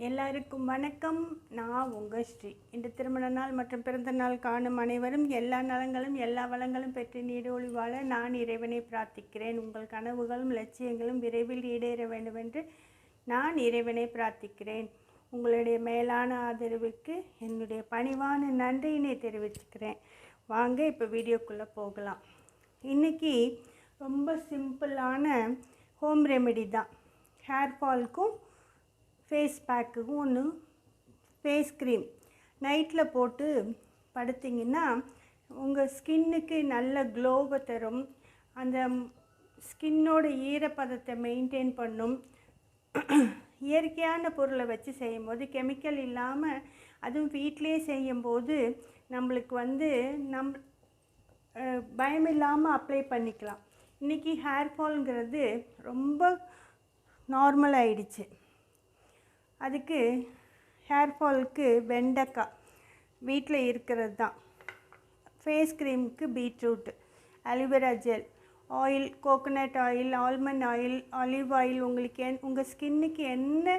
எல்லாருக்கும் வணக்கம். நான் உங்கள் ஸ்ரீ. இந்த திருமண நாள் மற்றும் பிறந்த நாள் காணும் அனைவரும் எல்லா நலங்களும் எல்லா வளங்களும் பெற்று நீடோழி வாழ நான் இறைவனை பிரார்த்திக்கிறேன். உங்கள் கனவுகளும் லட்சியங்களும் விரைவில் ஈடேற வேண்டும் என்று நான் இறைவனை பிரார்த்திக்கிறேன். உங்களுடைய மேலான ஆதரவுக்கு என்னுடைய பணிவான நன்றியினை தெரிவிச்சுக்கிறேன். வாங்க இப்போ வீடியோக்குள்ளே போகலாம். இன்றைக்கி ரொம்ப சிம்பிளான ஹோம் ரெமெடி தான். ஹேர் ஃபால்க்கும் ஃபேஸ் பேக்குக்கும் ஒன்று ஃபேஸ் க்ரீம் நைட்டில் போட்டு படுத்திங்கன்னா உங்கள் ஸ்கின்னுக்கு நல்ல க்ளோவை தரும். அந்த ஸ்கின்னோட ஈரப்பதத்தை மெயின்டைன் பண்ணும். இயற்கையான பொருளை வச்சு செய்யும்போது, கெமிக்கல் இல்லாமல் அதுவும் வீட்டிலே செய்யும்போது நம்மளுக்கு பயம் இல்லாமல் அப்ளை பண்ணிக்கலாம். இன்றைக்கி ஹேர் ஃபால்ங்கிறது ரொம்ப நார்மல் ஆயிடுச்சு. அதுக்கு ஹேர் ஃபாலுக்கு வெண்டைக்காய் வீட்டில் இருக்கிறது தான். ஃபேஸ் க்ரீமுக்கு beetroot, aloe vera gel, oil, coconut oil, almond oil, olive oil, உங்களுக்கு உங்கள் ஸ்கின்னுக்கு என்ன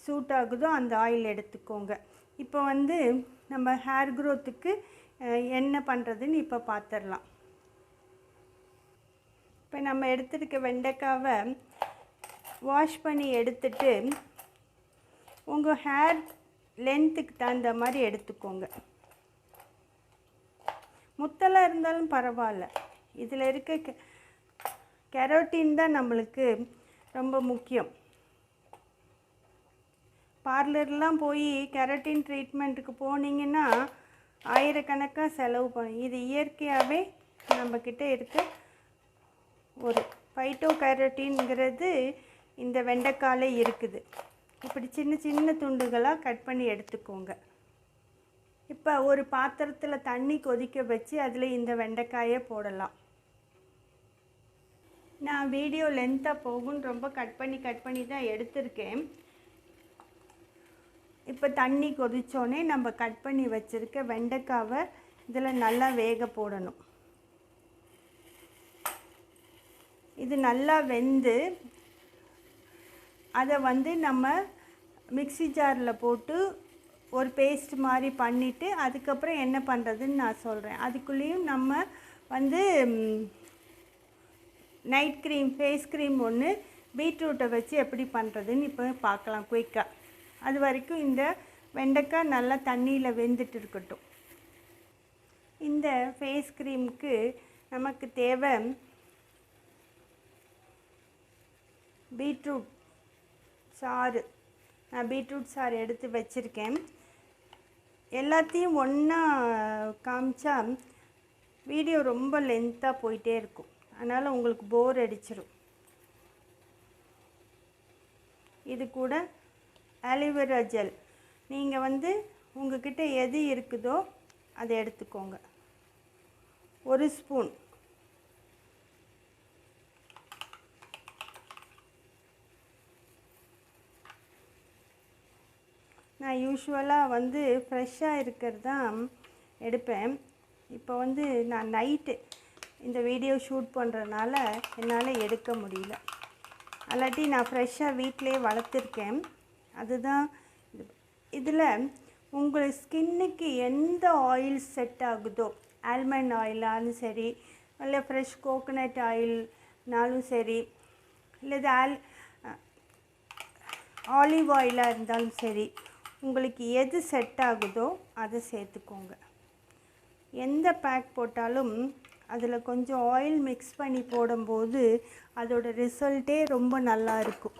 சூட் ஆகுதோ அந்த ஆயில் எடுத்துக்கோங்க. இப்போ நம்ம ஹேர் க்ரோத்துக்கு என்ன பண்ணுறதுன்னு இப்போ பார்த்துடலாம். இப்போ நம்ம எடுத்துருக்க வெண்டைக்காவை வாஷ் பண்ணி எடுத்துட்டு உங்கள் ஹேர் லென்த்துக்கு தகுந்த மாதிரி எடுத்துக்கோங்க. முத்தலாக இருந்தாலும் பரவாயில்ல. இதில் இருக்க கெரோட்டின் தான் நம்மளுக்கு ரொம்ப முக்கியம். பார்லர்லாம் போய் கெரோட்டின் ட்ரீட்மெண்ட்டுக்கு போனீங்கன்னா ஆயிரக்கணக்காக செலவு பண்ணும். இது இயற்கையாகவே நம்மக்கிட்ட இருக்க ஒரு ஃபைட்டோ கெரோட்டின்ங்கிறது இந்த வெண்டைக்காலே இருக்குது. இப்படி சின்ன சின்ன துண்டுகளாக கட் பண்ணி எடுத்துக்கோங்க. இப்போ ஒரு பாத்திரத்தில் தண்ணி கொதிக்க வச்சு அதில் இந்த வெண்டைக்காயை போடலாம். நான் வீடியோ லென்த்தாக போகும்னு ரொம்ப கட் பண்ணி தான் எடுத்திருக்கேன். இப்போ தண்ணி கொதித்தோடனே நம்ம கட் பண்ணி வச்சுருக்க வெண்டைக்காவை இதில் நல்லா வேக போடணும். இது நல்லா வெந்து அதை நம்ம மிக்ஸி ஜாரில் போட்டு ஒரு பேஸ்ட் மாதிரி பண்ணிவிட்டு அதுக்கப்புறம் என்ன பண்ணுறதுன்னு நான் சொல்கிறேன். அதுக்குள்ளேயும் நம்ம நைட் க்ரீம், ஃபேஸ் க்ரீம் ஒன்று பீட்ரூட்டை வச்சு எப்படி பண்ணுறதுன்னு இப்போ பார்க்கலாம் குயிக்காக. அது வரைக்கும் இந்த வெண்டைக்காய் நல்லா தண்ணியில் வெந்துட்டு இருக்கட்டும். இந்த ஃபேஸ் க்ரீமுக்கு நமக்கு தேவை பீட்ரூட் சாறு. நான் பீட்ரூட் சாறு எடுத்து வச்சுருக்கேன். எல்லாத்தையும் ஒன்றா காமிச்சா வீடியோ ரொம்ப லென்த்தாக போயிட்டே இருக்கும். அதனால் உங்களுக்கு போர் அடிச்சிடும். இது கூட அலோவேரா ஜெல். நீங்கள் உங்கள்கிட்ட எது இருக்குதோ அதை எடுத்துக்கோங்க. 1 ஸ்பூன். நான் யூஸ்வலாக ஃப்ரெஷ்ஷாக இருக்கிறது தான் எடுப்பேன். இப்போ நான் நைட்டு இந்த வீடியோ ஷூட் பண்ணுறதுனால என்னால் எடுக்க முடியல. அல்லாட்டி நான் ஃப்ரெஷ்ஷாக வீட்டிலே வளர்த்துருக்கேன். அதுதான் இதில் உங்கள் ஸ்கின்னுக்கு எந்த ஆயில் செட் ஆகுதோ, ஆல்மண்ட் ஆயிலாலும் சரி, இல்லை ஃப்ரெஷ் கோகோனட் ஆயில்னாலும் சரி, இல்லை ஆலிவ் ஆயிலாக இருந்தாலும் சரி, உங்களுக்கு எது செட் ஆகுதோ அதை சேர்த்துக்கோங்க. எந்த பேக் போட்டாலும் அதில் கொஞ்சம் ஆயில் மிக்ஸ் பண்ணி போடும்போது அதோட ரிசல்ட்டே ரொம்ப நல்லா இருக்கும்.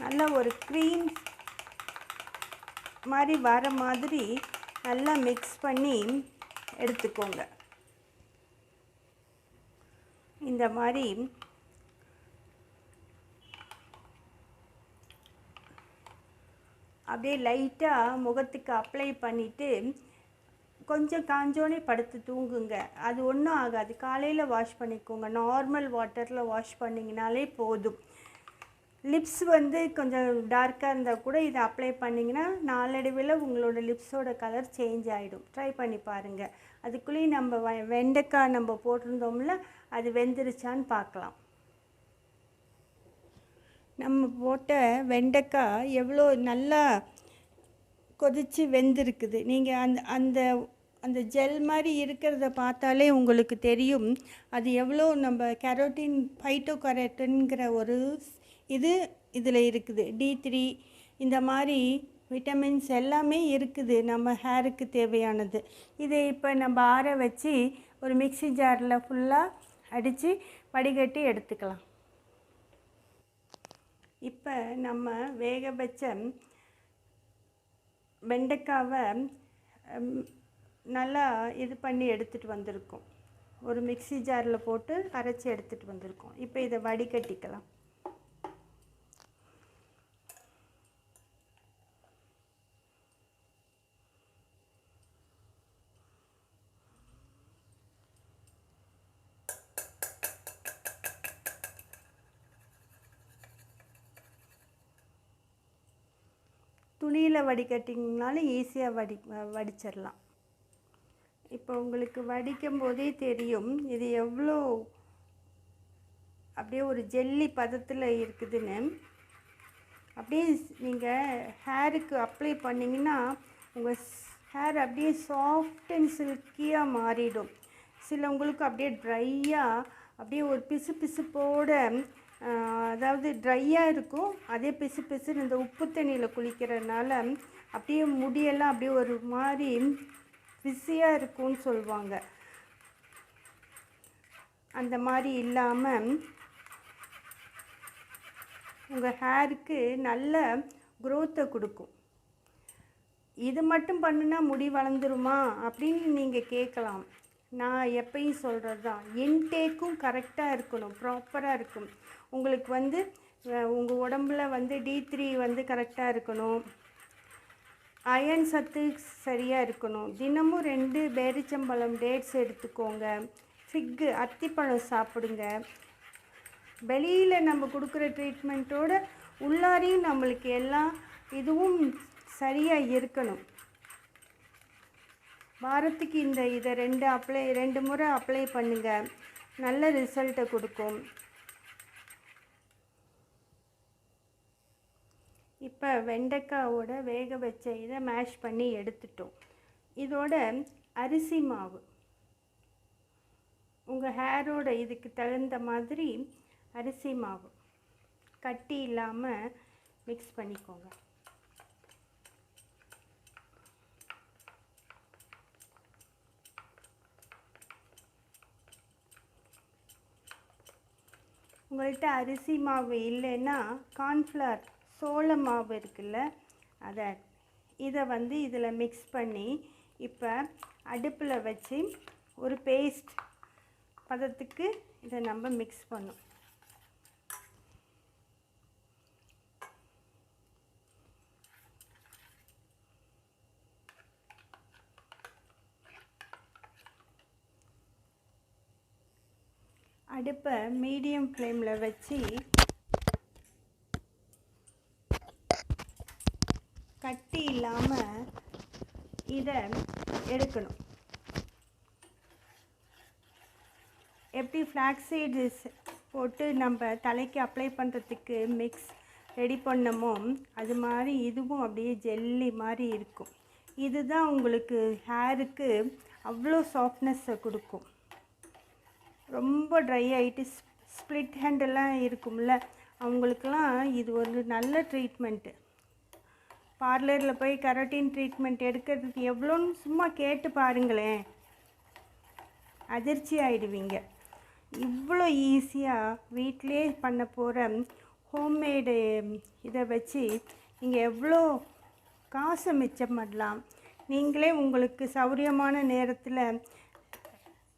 நல்லா ஒரு க்ரீம் மாதிரி வர மாதிரி நல்லா மிக்ஸ் பண்ணி எடுத்துக்கோங்க. இந்த மாதிரி அப்படியே லைட்டாக முகத்துக்கு அப்ளை பண்ணிவிட்டு கொஞ்சம் காஞ்சோனே படுத்து தூங்குங்க. அது ஒன்றும் ஆகாது. காலையில் வாஷ் பண்ணிக்கோங்க. நார்மல் வாட்டரில் வாஷ் பண்ணிங்கனாலே போதும். லிப்ஸ் வந்து கொஞ்சம் டார்க்காக இருந்தால் கூட இதை அப்ளை பண்ணிங்கன்னா நாளடைவில் உங்களோட லிப்ஸோட கலர் சேஞ்ச் ஆகிடும். ட்ரை பண்ணி பாருங்கள். அதுக்குள்ளேயும் நம்ம வெண்டைக்காய் நம்ம போட்டிருந்தோம்ல, அது வெந்துருச்சான்னு பார்க்கலாம். நம்ம போட்ட வெண்டைக்காய் எவ்வளோ நல்லா கொதித்து வெந்திருக்குது. நீங்கள் அந்த அந்த ஜெல் மாதிரி இருக்கிறத பார்த்தாலே உங்களுக்கு தெரியும் அது எவ்வளோ நம்ம கெரோட்டின் ஃபைட்டோகெரோட்டின்கிற ஒரு இதில் இருக்குது. D3 இந்த மாதிரி விட்டமின்ஸ் எல்லாமே இருக்குது நம்ம ஹேருக்கு தேவையானது. இதை இப்போ நம்ம ஆற வச்சு ஒரு மிக்ஸி ஜாரில் ஃபுல்லாக அடித்து வடிகட்டி எடுத்துக்கலாம். இப்போ நம்ம வேக வச்ச வெண்டைக்காவை நல்லா இது பண்ணி எடுத்துகிட்டு வந்திருக்கோம். ஒரு மிக்ஸி ஜாரில் போட்டு அரைச்சி எடுத்துகிட்டு வந்திருக்கோம். இப்போ இதை வடிகட்டிக்கலாம். துணியில் வடிகட்டிங்கனாலும் ஈஸியாக வடிச்சிடலாம். இப்போ உங்களுக்கு வடிக்கும் போதே தெரியும் இது எவ்வளோ அப்படியே ஒரு ஜெல்லி பதத்தில் இருக்குதுன்னு. அப்படியே நீங்கள் ஹேருக்கு அப்ளை பண்ணிங்கன்னா உங்கள் ஹேர் அப்படியே சாஃப்ட் அண்ட் சில்கியாக மாறிடும். சிலவங்களுக்கு அப்படியே ட்ரையாக அப்படியே ஒரு பிசுபிசுப்போட அதாவது ட்ரையாக இருக்கும். அதே பிசுன்னு இந்த உப்பு தண்ணியில் குளிக்கிறதுனால அப்படியே முடியெல்லாம் அப்படியே ஒரு மாதிரி பிஸியாக இருக்கும்னு சொல்லுவாங்க. அந்த மாதிரி இல்லாமல் உங்கள் ஹேருக்கு நல்ல க்ரோத்தை கொடுக்கும். இது மட்டும் பண்ணுனா முடி வளர்ந்துருமா அப்படின்னு நீங்கள் கேட்கலாம். நான் எப்பயும் சொல்கிறது தான், இன்டேக்கும் கரெக்டாக இருக்கணும், ப்ராப்பராக இருக்கும். உங்களுக்கு வந்து உங்கள் உடம்புல வந்து D3 வந்து கரெக்டாக இருக்கணும், அயன் சத்து சரியாக இருக்கணும். தினமும் 2 பேரிச்சம்பழம் டேட்ஸ் எடுத்துக்கோங்க, ஃபிக்கு அத்திப்பழம் சாப்பிடுங்க. வெளியில் நம்ம கொடுக்குற ட்ரீட்மெண்ட்டோட உள்ளாரையும் நம்மளுக்கு எல்லாம் இதுவும் சரியாக இருக்கணும். வாரத்துக்கு இதை 2 முறை அப்ளை பண்ணுங்கள், நல்ல ரிசல்ட்டை கொடுக்கும். இப்போ வெண்டைக்காவோட வேக வச்ச இதை மேஷ் பண்ணி எடுத்துட்டோம். இதோட அரிசி மாவு உங்கள் ஹேரோட இதுக்கு தகுந்த மாதிரி அரிசி மாவு கட்டி இல்லாமல் மிக்ஸ் பண்ணிக்கோங்க. உங்கள்கிட்ட அரிசி மாவு இல்லைன்னா கார்ன்ஃப்ளவர் சோள மாவு இருக்குல்ல, இதை வந்து இதில் மிக்ஸ் பண்ணி இப்போ அடுப்பில் வச்சு ஒரு பேஸ்ட் பதத்துக்கு இதை நம்ம மிக்ஸ் பண்ணோம். அடுப்பை மீடியம் ஃப்ளேமில் வச்சு கட்டி இல்லாமல் இதை எடுக்கணும். எப்படி ஃப்ளாக்ஸ் சீட்ஸ் போட்டு நம்ம தலைக்கு அப்ளை பண்ணுறதுக்கு மிக்ஸ் ரெடி பண்ணமோ அது மாதிரி இதுவும் அப்படியே ஜெல்லி மாதிரி இருக்கும். இதுதான் உங்களுக்கு ஹேருக்கு அவ்வளோ சாஃப்ட்னஸை கொடுக்கும். ரொம்ப ட்ரை ஆகிட்டு ஸ்ப்ளிட் ஹேண்டெல்லாம் இருக்கும்ல, அவங்களுக்கெல்லாம் இது ஒரு நல்ல ட்ரீட்மெண்ட்டு. பார்லரில் போய் கெரோட்டின் ட்ரீட்மெண்ட் எடுக்கிறதுக்கு எவ்வளோன்னு சும்மா கேட்டு பாருங்களேன், அதிர்ச்சி ஆகிடுவீங்க. இவ்வளோ ஈஸியாக வீட்டிலே பண்ண போகிற ஹோம்மேடு இதை வச்சு நீங்கள் எவ்வளோ காசை மிச்சம் பண்ணலாம். நீங்களே உங்களுக்கு சௌரியமான நேரத்தில்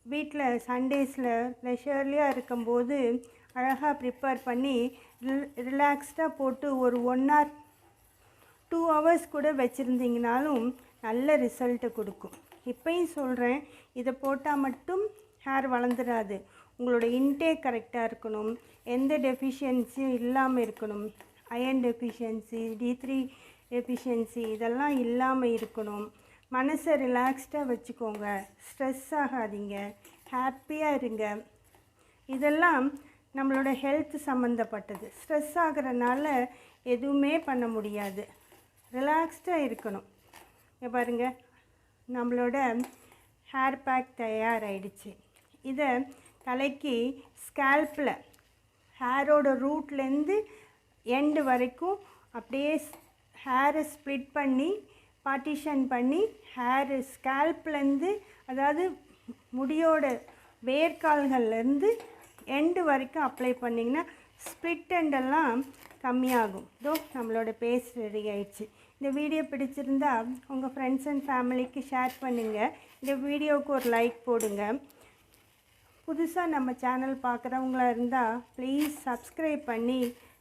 வீட்டில் சண்டேஸில் லெஷர்லியாக இருக்கும்போது அழகாக ப்ரிப்பேர் பண்ணி ரிலாக்ஸ்டாக போட்டு ஒரு 1 hour 2 ஹவர்ஸ் கூட வச்சுருந்தீங்கனாலும் நல்ல ரிசல்ட்டு கொடுக்கும். இப்போயும் சொல்கிறேன், இதை போட்டால் மட்டும் ஹேர் வளர்ந்துடாது. உங்களோட இன்டேக் கரெக்டாக இருக்கணும், எந்த டெஃபிஷியன்சியும் இல்லாமல் இருக்கணும். அயன் டெஃபிஷியன்சி, D3 டெஃபிஷியன்சி இதெல்லாம் இல்லாமல் இருக்கணும். மனசை ரிலாக்ஸ்டாக வச்சுக்கோங்க, ஸ்ட்ரெஸ் ஆகாதீங்க, ஹாப்பியாக இருங்க. இதெல்லாம் நம்மளோட ஹெல்த் சம்மந்தப்பட்டது. ஸ்ட்ரெஸ் ஆகிறனால எதுவுமே பண்ண முடியாது. ரிலாக்ஸ்டாக இருக்கணும். இங்கே பாருங்கள், நம்மளோட ஹேர் பேக் தயாராகிடுச்சு. இதை தலைக்கு ஸ்கேல்பில் ஹேரோட ரூட்லேருந்து எண்டு வரைக்கும் அப்படியே ஹேரை ஸ்ப்ளிட் பண்ணி பார்ட்டிஷன் பண்ணி ஹேரு ஸ்கேல்ப்லேருந்து, அதாவது முடியோட வேர்க்கால்கள்லேருந்து எண்டு வரைக்கும் அப்ளை பண்ணிங்கன்னா ஸ்ப்ளிட் எண்டெல்லாம் கம்மியாகும். நம்மளோட பேஸ்ட் ரெடி ஆயிடுச்சு. இந்த வீடியோ பிடிச்சிருந்தா உங்கள் ஃப்ரெண்ட்ஸ் அண்ட் ஃபேமிலிக்கு ஷேர் பண்ணுங்கள். இந்த வீடியோவுக்கு ஒரு லைக் போடுங்க. புதுசாக நம்ம சேனல் பார்க்குறவங்களா இருந்தால் ப்ளீஸ் சப்ஸ்கிரைப் பண்ணி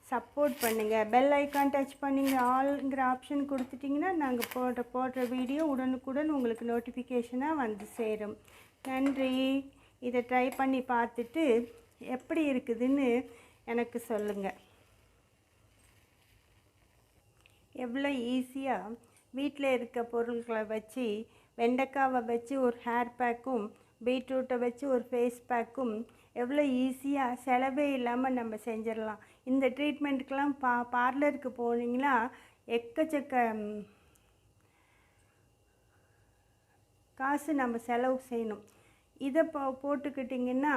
சப்போர்ட் பண்ணுங்கள். பெல் ஐக்கான் டச் பண்ணிங்க ஆல்ங்கிற ஆப்ஷன் கொடுத்துட்டிங்கன்னா நாங்கள் போடுற வீடியோ உடனுக்குடன் உங்களுக்கு நோட்டிஃபிகேஷனாக வந்து சேரும். நன்றி. இதை ட்ரை பண்ணி பார்த்துட்டு எப்படி இருக்குதுன்னு எனக்கு சொல்லுங்கள். எவ்வளோ ஈஸியாக வீட்டில் இருக்க பொருட்களை வச்சு, வெண்டைக்காவை வச்சு ஒரு ஹேர் பேக்கும், பீட்ரூட்டை வச்சு ஒரு ஃபேஸ் பேக்கும் எவ்வளோ ஈஸியாக செலவே இல்லாமல் நம்ம செஞ்சிடலாம். இந்த ட்ரீட்மெண்ட்டுக்கெலாம் பார்லருக்கு போனீங்கன்னா எக்கச்சக்க காசு நம்ம செலவு செய்யணும். இதை போட்டுக்கிட்டிங்கன்னா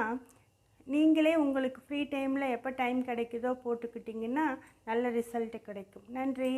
நீங்களே உங்களுக்கு ஃப்ரீ டைமில் எப்போ டைம் கிடைக்குதோ போட்டுக்கிட்டிங்கன்னா நல்ல ரிசல்ட்டு கிடைக்கும். நன்றி.